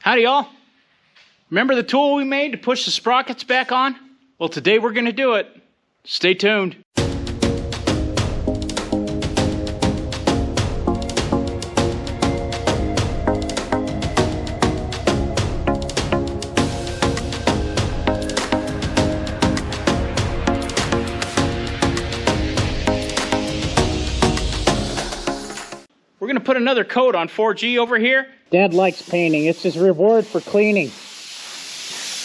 Howdy y'all. Remember the tool we made to push the sprockets back on? Well, today we're going to do it. Stay tuned. We're going to put another coat on 4G over here. Dad likes painting. It's his reward for cleaning.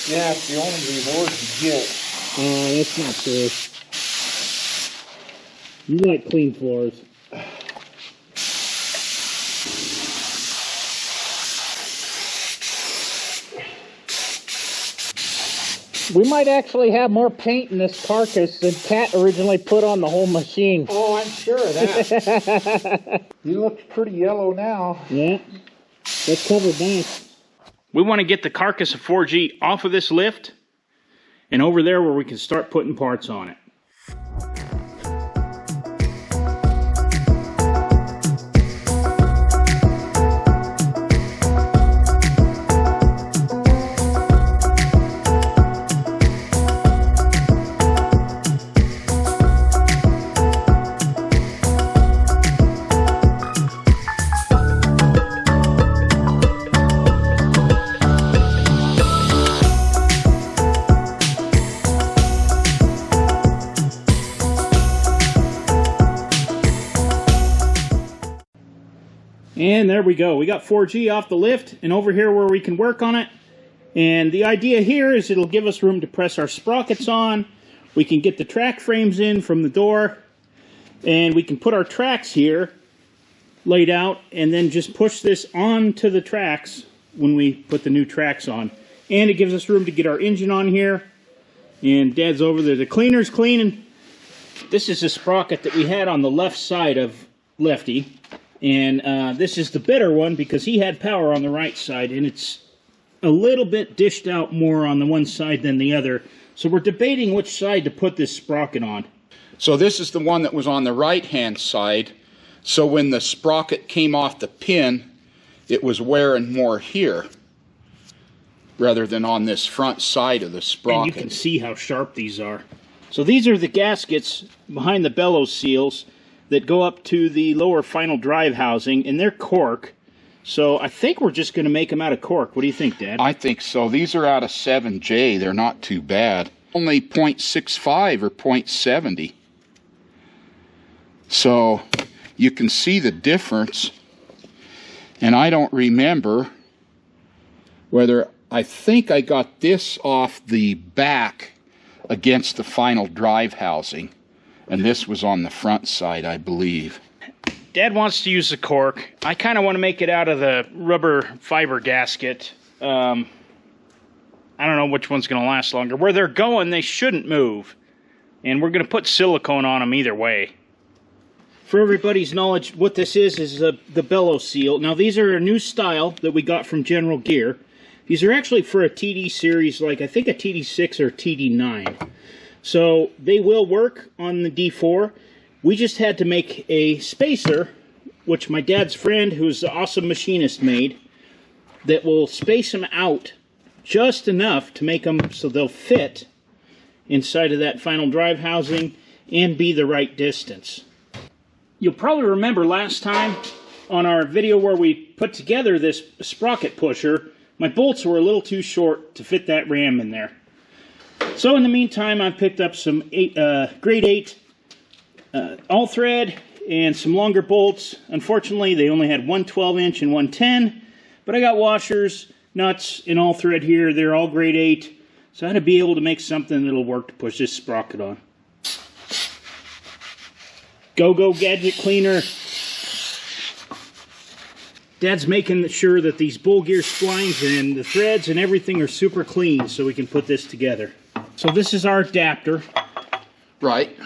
Yeah, it's the only reward you get. Oh, that's not true. You like clean floors. We might actually have more paint in this carcass than Cat originally put on the whole machine. Oh, I'm sure of that. He looks pretty yellow now. Yeah, that's covered nice. We want to get the carcass of 4G off of this lift and over there where we can start putting parts on it. And there we go. We got 4G off the lift and over here where we can work on it. And the idea here is it'll give us room to press our sprockets on. We can get the track frames in from the door. And we can put our tracks here laid out and then just push this onto the tracks when we put the new tracks on. And it gives us room to get our engine on here. And Dad's over there. The cleaner's cleaning. This is a sprocket that we had on the left side of Lefty. And this is the better one because he had power on the right side, and it's a little bit dished out more on the one side than the other. So we're debating which side to put this sprocket on. So this is the one that was on the right-hand side. So when the sprocket came off the pin, it was wearing more here rather than on this front side of the sprocket. And you can see how sharp these are. So these are the gaskets behind the bellows seals that go up to the lower final drive housing, and they're cork. So I think we're just going to make them out of cork. What do you think, Dad? I think so. These are out of 7J. They're not too bad. Only 0.65 or 0.70. So you can see the difference. And I don't remember whether, I think I got this off the back against the final drive housing. And this was on the front side, I believe. Dad wants to use the cork. I kind of want to make it out of the rubber fiber gasket. I don't know which one's going to last longer. Where they're going, they shouldn't move. And we're going to put silicone on them either way. For everybody's knowledge, what this is the bellows seal. Now, these are a new style that we got from General Gear. These are actually for a TD series, like I think a TD6 or TD9. So they will work on the D4. We just had to make a spacer, which my dad's friend, who's the awesome machinist, made, that will space them out just enough to make them so they'll fit inside of that final drive housing and be the right distance. You'll probably remember last time on our video where we put together this sprocket pusher, my bolts were a little too short to fit that ram in there. So in the meantime, I've picked up some grade 8 all thread and some longer bolts. Unfortunately, they only had one 12-inch and one 10, but I got washers, nuts, and all thread here. They're all grade 8, so I had to be able to make something that'll work to push this sprocket on. Go gadget cleaner. Dad's making sure that these bull gear splines and the threads and everything are super clean so we can put this together. So this is our adapter. Right.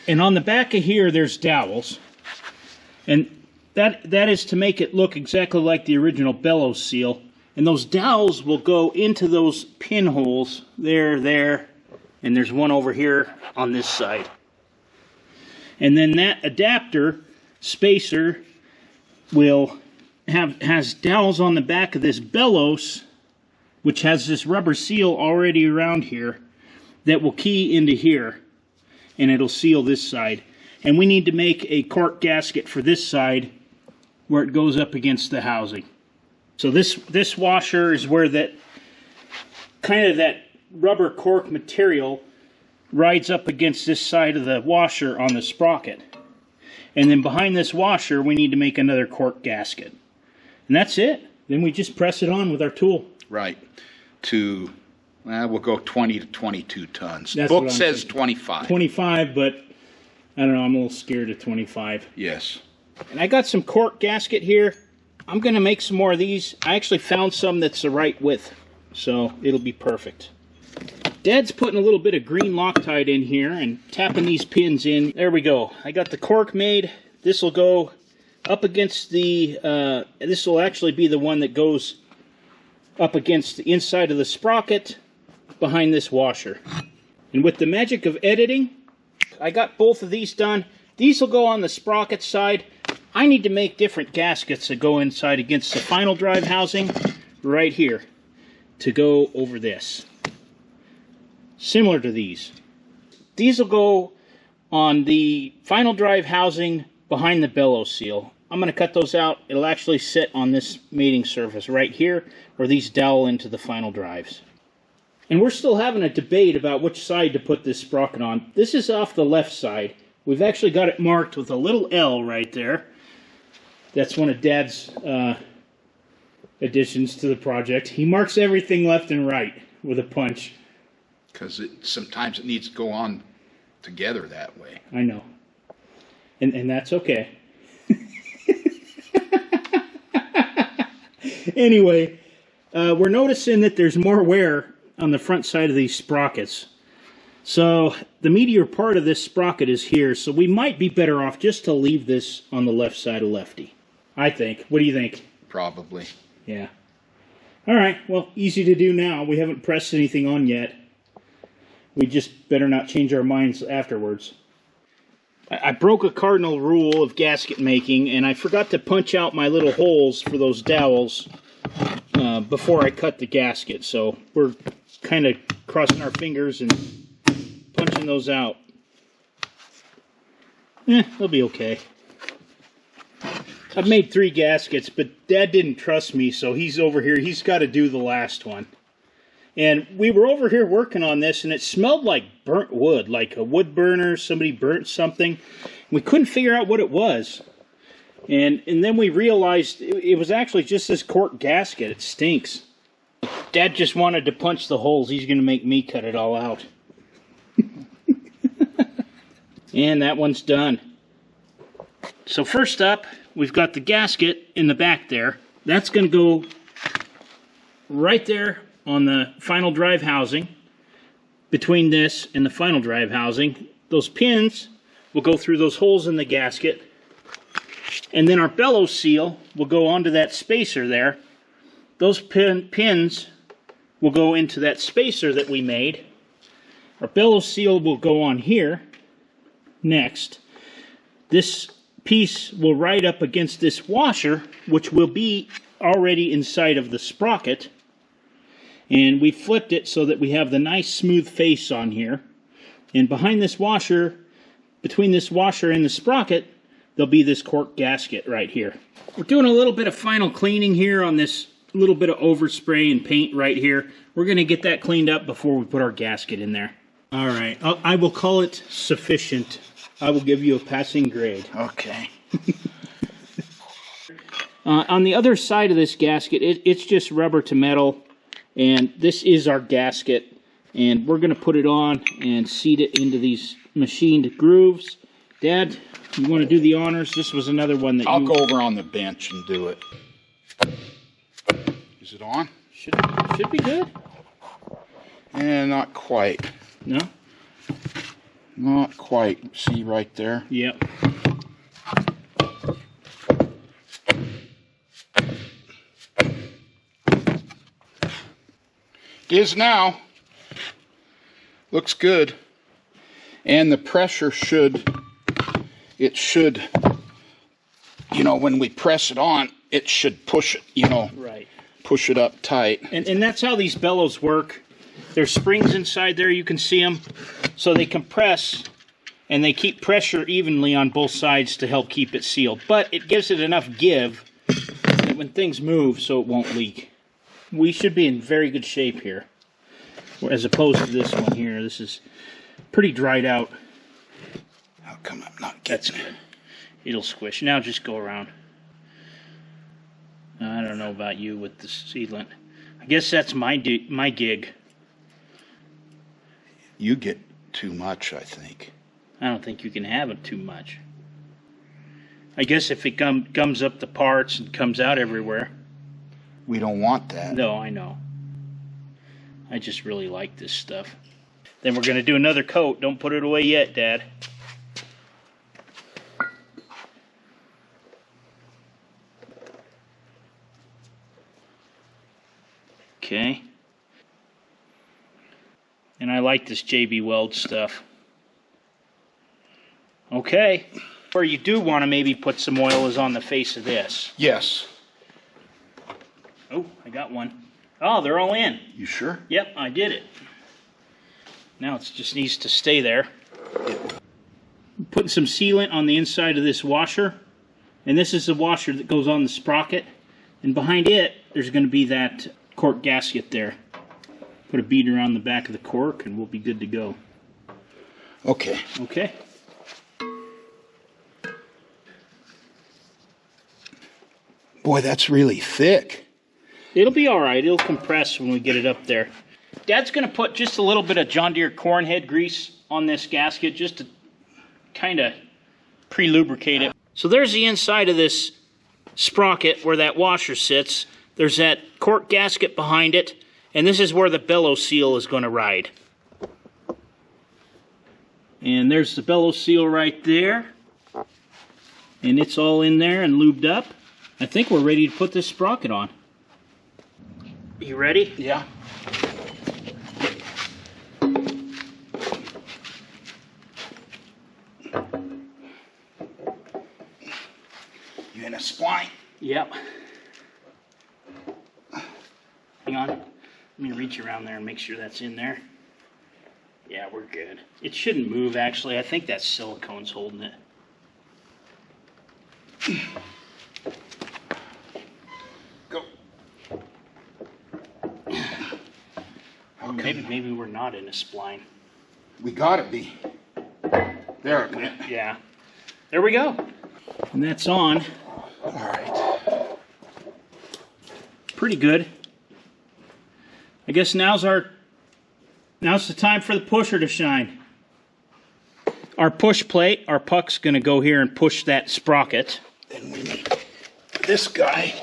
And on the back of here, there's dowels. And that is to make it look exactly like the original bellows seal. And those dowels will go into those pinholes there, and there's one over here on this side. And then that adapter spacer will has dowels on the back of this bellows, which has this rubber seal already around here that will key into here, and it'll seal this side. And we need to make a cork gasket for this side where it goes up against the housing. So this washer is where that kind of that rubber cork material rides up against this side of the washer on the sprocket. And then behind this washer we need to make another cork gasket. And that's it. Then we just press it on with our tool. Right. To, we'll go 20 to 22 tons. That's Book what I'm says thinking. 25. 25, but I don't know, I'm a little scared of 25. Yes. And I got some cork gasket here. I'm going to make some more of these. I actually found some that's the right width, so it'll be perfect. Dad's putting a little bit of green Loctite in here and tapping these pins in. There we go. I got the cork made. This will go up against the, this will actually be the one that goes up against the inside of the sprocket behind this washer. And with the magic of editing, I got both of these done. These will go on the sprocket side. I need to make different gaskets that go inside against the final drive housing right here to go over this. Similar to these. These will go on the final drive housing behind the bellows seal. I'm going to cut those out. It'll actually sit on this mating surface right here where these dowel into the final drives. And we're still having a debate about which side to put this sprocket on. This is off the left side. We've actually got it marked with a little L right there. That's one of Dad's additions to the project. He marks everything left and right with a punch. Because sometimes it needs to go on together that way. I know. And that's okay. Anyway, we're noticing that there's more wear on the front side of these sprockets. So the meatier part of this sprocket is here, so we might be better off just to leave this on the left side of Lefty. I think. What do you think? Probably. Yeah. Alright, well, easy to do now. We haven't pressed anything on yet. We just better not change our minds afterwards. I broke a cardinal rule of gasket making, and I forgot to punch out my little holes for those dowels before I cut the gasket. So we're kind of crossing our fingers and punching those out. They'll be okay. I've made 3 gaskets, but Dad didn't trust me, so he's over here. He's got to do the last one. And we were over here working on this, and it smelled like burnt wood, like a wood burner. Somebody burnt something. We couldn't figure out what it was. And then we realized it was actually just this cork gasket. It stinks. Dad just wanted to punch the holes. He's going to make me cut it all out. And that one's done. So first up, we've got the gasket in the back there. That's going to go right there on the final drive housing. Between this and the final drive housing, those pins will go through those holes in the gasket. And then our bellows seal will go onto that spacer there. Those pins will go into that spacer that we made. Our bellows seal will go on here next. This piece will ride up against this washer, which will be already inside of the sprocket. And we flipped it so that we have the nice smooth face on here. And behind this washer, between this washer and the sprocket, there'll be this cork gasket right here. We're doing a little bit of final cleaning here on this little bit of overspray and paint right here. We're going to get that cleaned up before we put our gasket in there. All right, I will call it sufficient. I will give you a passing grade. Okay. On the other side of this gasket, it's just rubber to metal, and this is our gasket, and we're going to put it on and seat it into these machined grooves. Dad, you want to do the honors? This was another one that I'll go over on the bench and do it. Is it on? Should be good. Not quite. No? Not quite. See right there? Yep. It is now. Looks good. And the pressure should, you know, when we press it on, it should push it, you know, Right. push it up tight. And that's how these bellows work. There's springs inside there, you can see them. So they compress, and they keep pressure evenly on both sides to help keep it sealed. But it gives it enough give that when things move, so it won't leak. We should be in very good shape here. As opposed to this one here. This is pretty dried out. How come I'm not That's getting it? good. It'll squish. Now just go around. I don't know about you with the sealant. I guess that's my gig. You get too much, I think. I don't think you can have it too much. I guess if it gums up the parts and comes out everywhere. We don't want that. No, I know. I just really like this stuff. Then we're going to do another coat. Don't put it away yet, Dad. Okay. And I like this JB Weld stuff. Okay. Where you do want to maybe put some oil is on the face of this. Yes. Oh, I got one. Oh, they're all in. You sure? Yep, I did it. Now it just needs to stay there. Putting some sealant on the inside of this washer. And this is the washer that goes on the sprocket. And behind it, there's going to be that cork gasket there. Put a bead around the back of the cork and we'll be good to go. Okay. Okay. Boy, that's really thick. It'll be all right. It'll compress when we get it up there. Dad's going to put just a little bit of John Deere corn head grease on this gasket just to kind of pre-lubricate it. So there's the inside of this sprocket where that washer sits. There's that cork gasket behind it, and this is where the bellow seal is going to ride. And there's the bellow seal right there. And it's all in there and lubed up. I think we're ready to put this sprocket on. You ready? Yeah. You in a spline? Yep. Hang on. Let me reach around there and make sure that's in there. Yeah, we're good. It shouldn't move, actually. I think that silicone's holding it. Go. Okay. Maybe we're not in a spline. We gotta be. There it went. Yeah. There we go. And that's on. All right. Pretty good. I guess now's the time for the pusher to shine. Our push plate, our puck's going to go here and push that sprocket. Then we need this guy.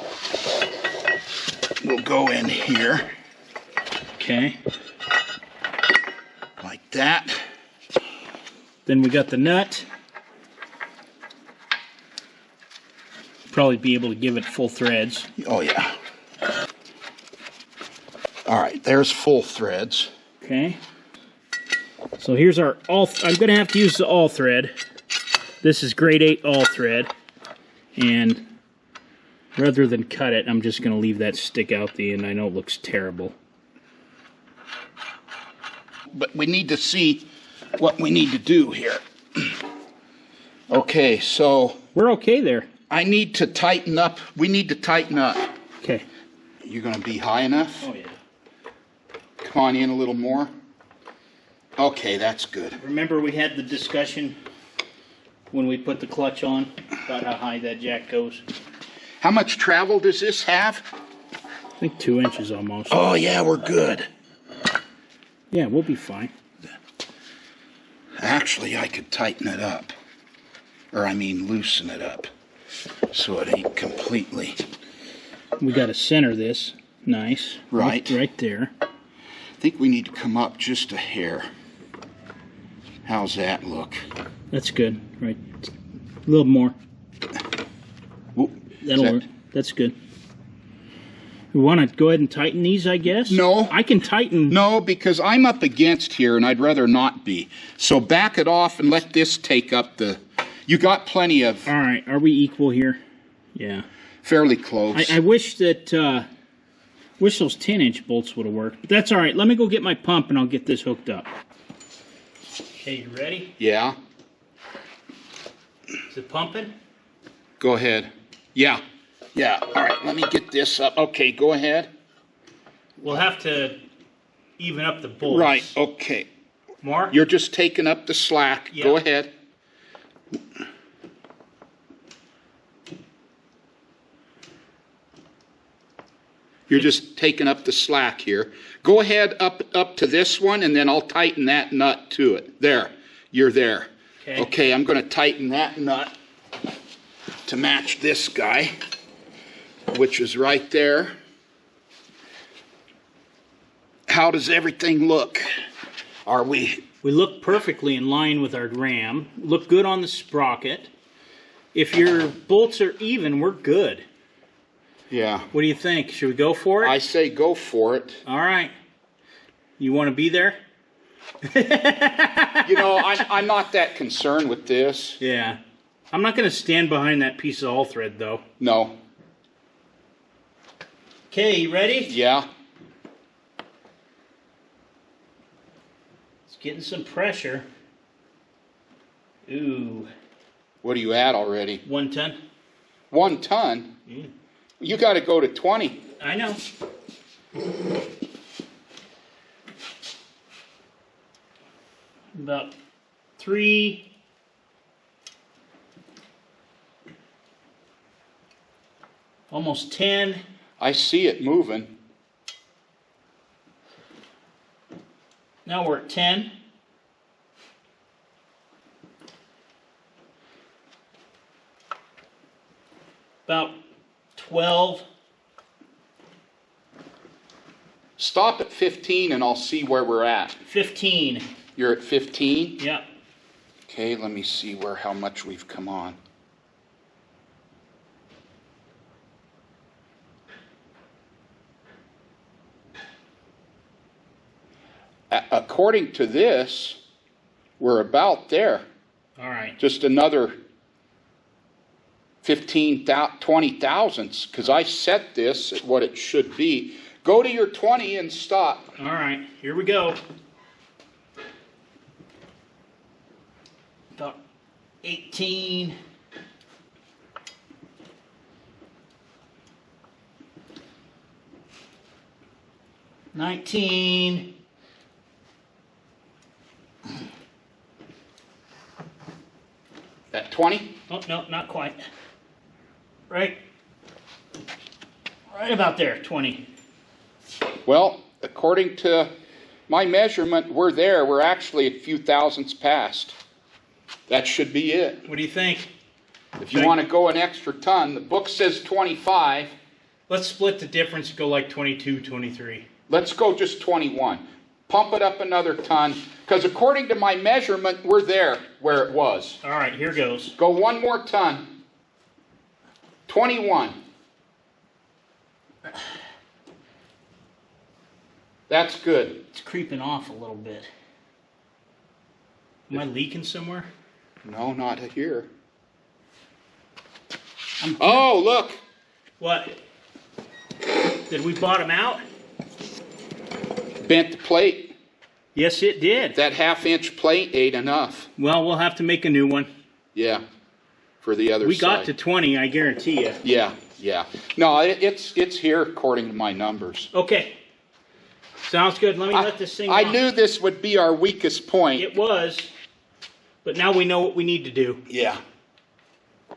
Will go in here Okay. like that. Then we got the nut. Probably be able to give it full threads. Oh yeah. All right, there's full threads. Okay. So here's our all. I'm going to have to use the all thread. This is grade 8 all thread. And rather than cut it, I'm just going to leave that stick out the end. I know it looks terrible. But we need to see what we need to do here. Okay, so We're okay there. I need to tighten up. We need to tighten up. Okay. You gonna be high enough? Oh, yeah. Come on in a little more. Okay, that's good. Remember we had the discussion when we put the clutch on about how high that jack goes? How much travel does this have? I think 2 inches almost. Oh yeah, we're good. Yeah, we'll be fine. Actually, I could tighten it up. Or I mean loosen it up. So it ain't completely. We got to center this. Nice. Right. Right there. I think we need to come up just a hair. How's that look? That's good. Right. A little more. Whoop. That'll work. That's good. We want to go ahead and tighten these, I guess? No. I can tighten. No, because I'm up against here and I'd rather not be. So back it off and let this take up the... You got plenty of... All right. Are we equal here? Yeah. fairly close. I wish that, wish those 10-inch bolts would have worked. But that's all right. Let me go get my pump and I'll get this hooked up. Okay, you ready? Yeah. Is it pumping? Go ahead. Yeah. Yeah. All right, let me get this up. Okay, go ahead. We'll have to even up the bolts. Right, okay. More? You're just taking up the slack. Yeah. Go ahead. You're just taking up the slack here. Go ahead up to this one, and then I'll tighten that nut to it. There. You're there. Okay. Okay, I'm going to tighten that nut to match this guy, which is right there. How does everything look? Are we? We look perfectly in line with our ram. Look good on the sprocket. If your bolts are even, we're good. Yeah. What do you think? Should we go for it? I say go for it. All right. You want to be there? You know, I'm not that concerned with this. Yeah. I'm not going to stand behind that piece of all thread, though. No. Okay, you ready? Yeah. It's getting some pressure. Ooh. What are you at already? 1 ton. 1 ton? Yeah. You got to go to 20. I know. About 3. Almost 10. I see it moving. Now we're at 10. About 12. Stop at 15 and I'll see where we're at. 15. You're at 15? Yeah. Okay, let me see how much we've come on. According to this, we're about there. All right. Just another 20 thousandths, because I set this at what it should be. Go to your 20 and stop. All right. Here we go. About 18. $19. At 20? Oh, no, not quite. Right about there, 20. Well, according to my measurement, we're there. We're actually a few thousandths past. That should be it. What do you think? If you want to go an extra ton, the book says 25. Let's split the difference, go like 22, 23. Let's go just 21. Pump it up another ton, because according to my measurement, we're there where it was. All right, here goes. Go 1 more ton. 21. That's good. It's creeping off a little bit. Am I leaking somewhere? No, not here. Oh, look. What? Did we bottom out? Bent the plate. Yes, it did. That 1/2-inch plate ain't enough. Well, we'll have to make a new one. Yeah, for the other side. We got to 20, I guarantee you. Yeah, yeah. No, it's here according to my numbers. Okay. Sounds good. Let me let this thing I off. knew this would be our weakest point. It was, but now we know what we need to do. Yeah.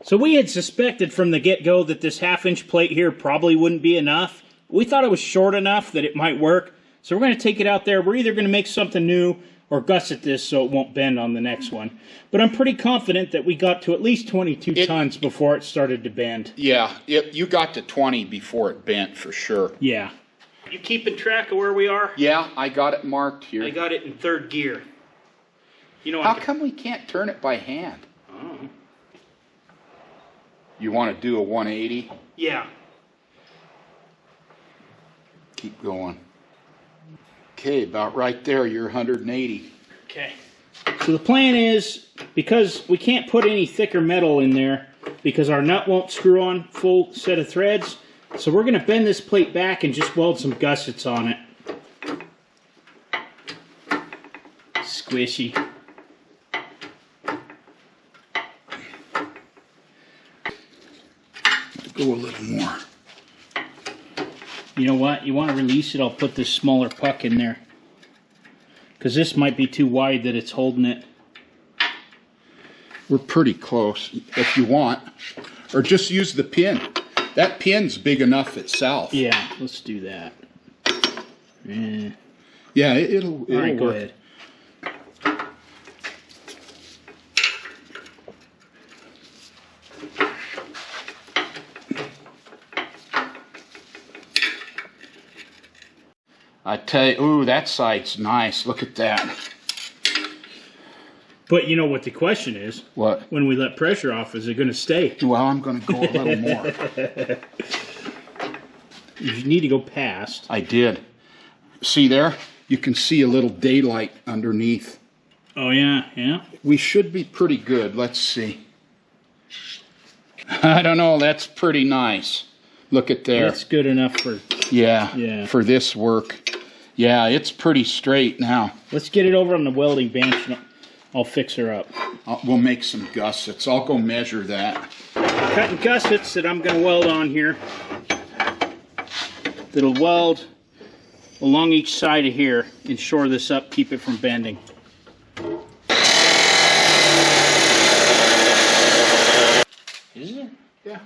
So we had suspected from the get-go that this 1/2-inch plate here probably wouldn't be enough. We thought it was short enough that it might work. So we're going to take it out there. We're either going to make something new or gusset this so it won't bend on the next one. But I'm pretty confident that we got to at least 22 tons before it started to bend. Yeah, you got to 20 before it bent for sure. Yeah. You keeping track of where we are? Yeah, I got it marked here. I got it in 3rd gear. You know, how come we can't turn it by hand? I don't know. You want to do a 180? Yeah. Keep going. Okay, about right there, you're 180. Okay. So the plan is, because we can't put any thicker metal in there, because our nut won't screw on full set of threads. So we're going to bend this plate back and just weld some gussets on it. Squishy. Go a little more. You know what? You want to release it, I'll put this smaller puck in there. Because this might be too wide that it's holding it. We're pretty close, if you want. Or just use the pin. That pin's big enough itself. Yeah, let's do that. Yeah, it'll All right, go work. ahead. I tell you, ooh, that side's nice. Look at that. But you know what the question is? What? When we let pressure off, is it going to stay? Well, I'm going to go a little more. You need to go past. I did. See there? You can see a little daylight underneath. Oh, yeah, yeah. We should be pretty good. Let's see. I don't know. That's pretty nice. Look at there. That's good enough for... Yeah, for this work. Yeah, it's pretty straight now. Let's get it over on the welding bench and I'll fix her up. We'll make some gussets. I'll go measure that. Cutting gussets that I'm going to weld on here. That'll weld along each side of here and shore this up, keep it from bending. Is it? Yeah.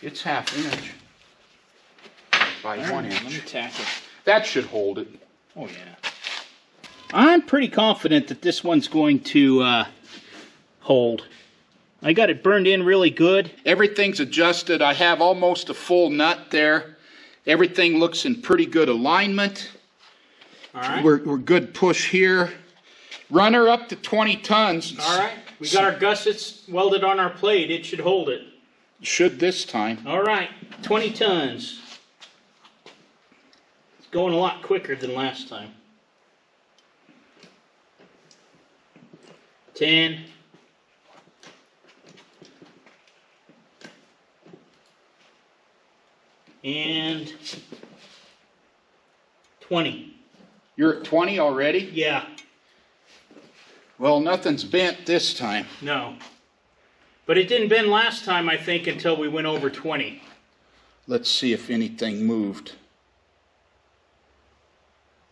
It's half inch by 1 inch. Let me tack it. That should hold it. Oh, yeah. I'm pretty confident that this one's going to hold. I got it burned in really good. Everything's adjusted. I have almost a full nut there. Everything looks in pretty good alignment. All right. We're good push here. Run her up to 20 tons. All right. We got our gussets welded on our plate. It should hold it. Should this time. All right. 20 tons. It's going a lot quicker than last time. 10. And 20. You're at 20 already? Yeah. Well, nothing's bent this time. No. But it didn't bend last time, I think, until we went over 20. Let's see if anything moved.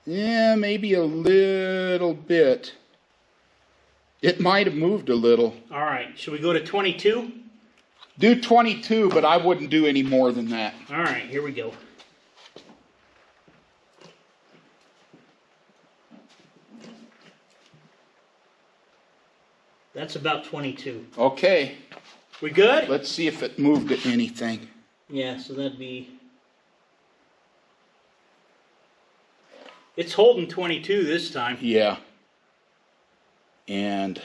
Yeah, maybe a little bit. It might have moved a little. All right. Should we go to 22? Do 22, but I wouldn't do any more than that. All right. Here we go. That's about 22. Okay. We good? Let's see if it moved to anything. Yeah, so that'd be... It's holding 22 this time. Yeah. And...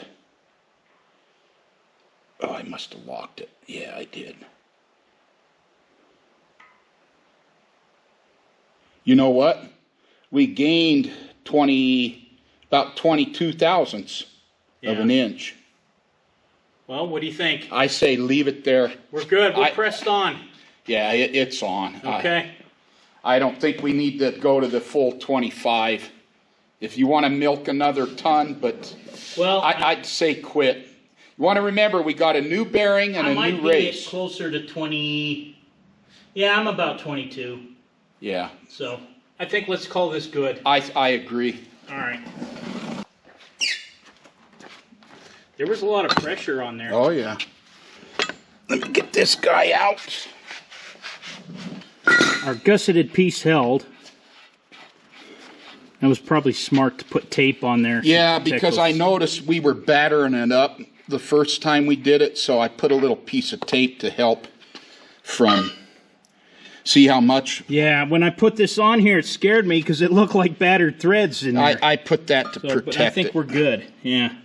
oh, I must have locked it. Yeah, I did. You know what? We gained about 22 thousandths of an inch. Well, what do you think? I say leave it there. We're good. We're pressed on. Yeah, it's on. Okay. I don't think we need to go to the full 25. If you want to milk another ton, but Well, I'd say quit. You want to remember we got a new bearing and I a might new be race. closer to 20. Yeah, I'm about 22. Yeah, So I think let's call this good. I agree. All right. There was a lot of pressure on there. Oh yeah. Let me get this guy out. Our gusseted piece held. That was probably smart to put tape on there. Yeah, because I noticed we were battering it up the first time we did it, so I put a little piece of tape to help from... see how much... Yeah, when I put this on here, it scared me because it looked like battered threads in there. I put that to protect but I think it. we're good. Yeah.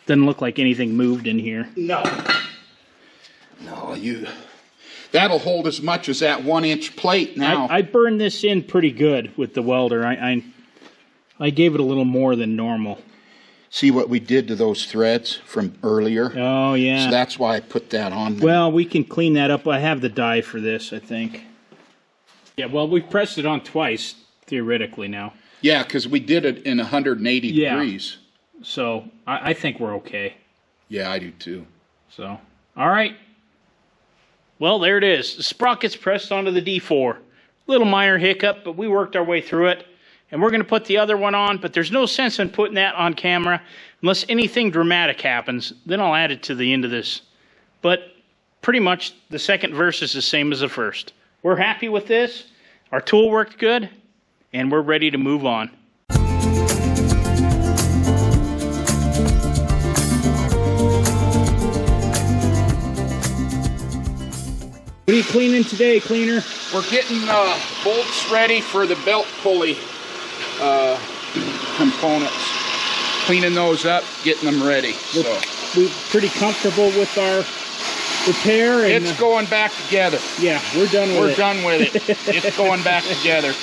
Doesn't look like anything moved in here. No, that'll hold as much as that 1 inch plate now. I burned this in pretty good with the welder. I gave it a little more than normal. See what we did to those threads from earlier? Oh, yeah. So that's why I put that on there. Well, we can clean that up. I have the die for this, I think. Yeah, well, we've pressed it on twice, theoretically, now. Yeah, because we did it in 180 degrees. So, I think we're okay. Yeah, I do too. So, all right. Well, there it is. The sprockets pressed onto the D4. Little minor hiccup, but we worked our way through it. And we're going to put the other one on, but there's no sense in putting that on camera unless anything dramatic happens. Then I'll add it to the end of this. But pretty much the second verse is the same as the first. We're happy with this. Our tool worked good, and we're ready to move on. What are you cleaning today, cleaner? We're getting bolts ready for the belt pulley components. Cleaning those up, getting them ready. So We're pretty comfortable with our repair. And it's going back together. yeah, we're done with it. We're done with it. It's going back together.